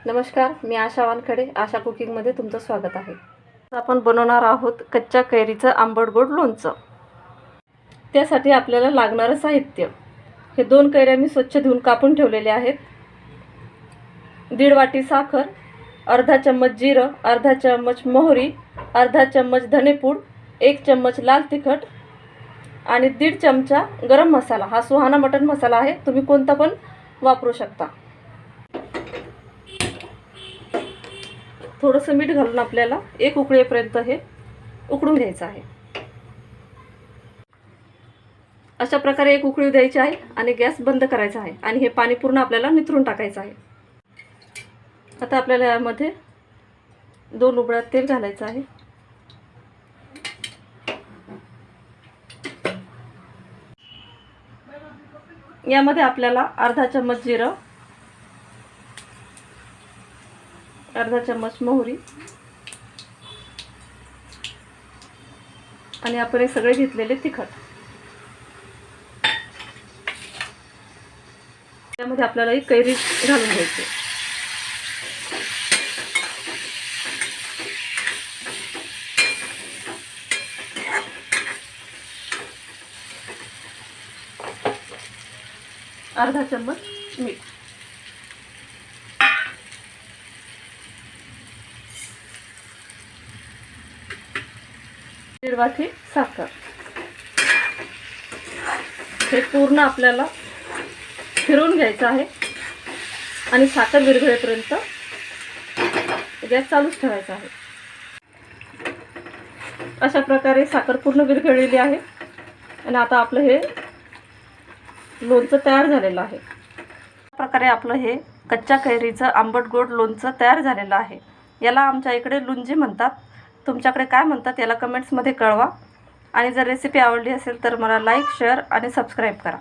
नमस्कार, मी आशा वानखडे. आशा कुकिंगमध्ये तुमचं स्वागत आहे. आपण बनवणार आहोत कच्च्या कैरीचं आंबट गोड लोणचं. त्यासाठी आपल्याला लागणारं साहित्य हे 2 कैऱ्या मी स्वच्छ धुवून कापून ठेवलेले आहेत. 1.5 वाटी साखर, अर्धा चम्मच जिरं, अर्धा चम्मच मोहरी, अर्धा चम्मच धनेपूड, 1 चम्मच लाल तिखट आणि 1.5 चमचा गरम मसाला. हा सुहाना मटन मसाला आहे, तुम्ही कोणता पण वापरू शकता. थोडंसं मीठ घालून आपल्याला 1 उकळेपर्यंत हे उकळून घ्यायचं आहे. अशा प्रकारे 1 उकळी द्यायची आहे आणि गॅस बंद करायचा आहे आणि हे पाणी पूर्ण आपल्याला निथरून टाकायचं आहे. आता आपल्याला यामध्ये 2 उबळ्या तेल घालायचं आहे. यामध्ये आपल्याला अर्धा चम्मच जिरं, अर्धा चम्मच मोहरी आणि आपण हे सगळे घेतलेले तिखट. त्यामध्ये आपल्याला ही कैरी घालून घ्यायची. अर्धा चम्मच मीठ, 1.5 वाटी साखर. हे पूर्ण आपल्याला फिरवून घ्यायचं आहे आणि साखर विरघळेपर्यंत गॅस चालूच ठेवायचा आहे. अशा प्रकारे साखर पूर्ण विरघळलेली आहे आणि आता आपलं हे लोणचं तयार झालेलं आहे. अशा प्रकारे आपलं हे कच्च्या कैरीचं आंबट गोड लोणचं तयार झालेलं आहे. याला आमच्या इकडे लुंजी म्हणतात. तुमच्याकडे काय म्हणतात याला कमेंट्समध्ये कळवा. आणि जर रेसिपी आवडली असेल तर मला लाईक, शेअर आणि सबस्क्राईब करा.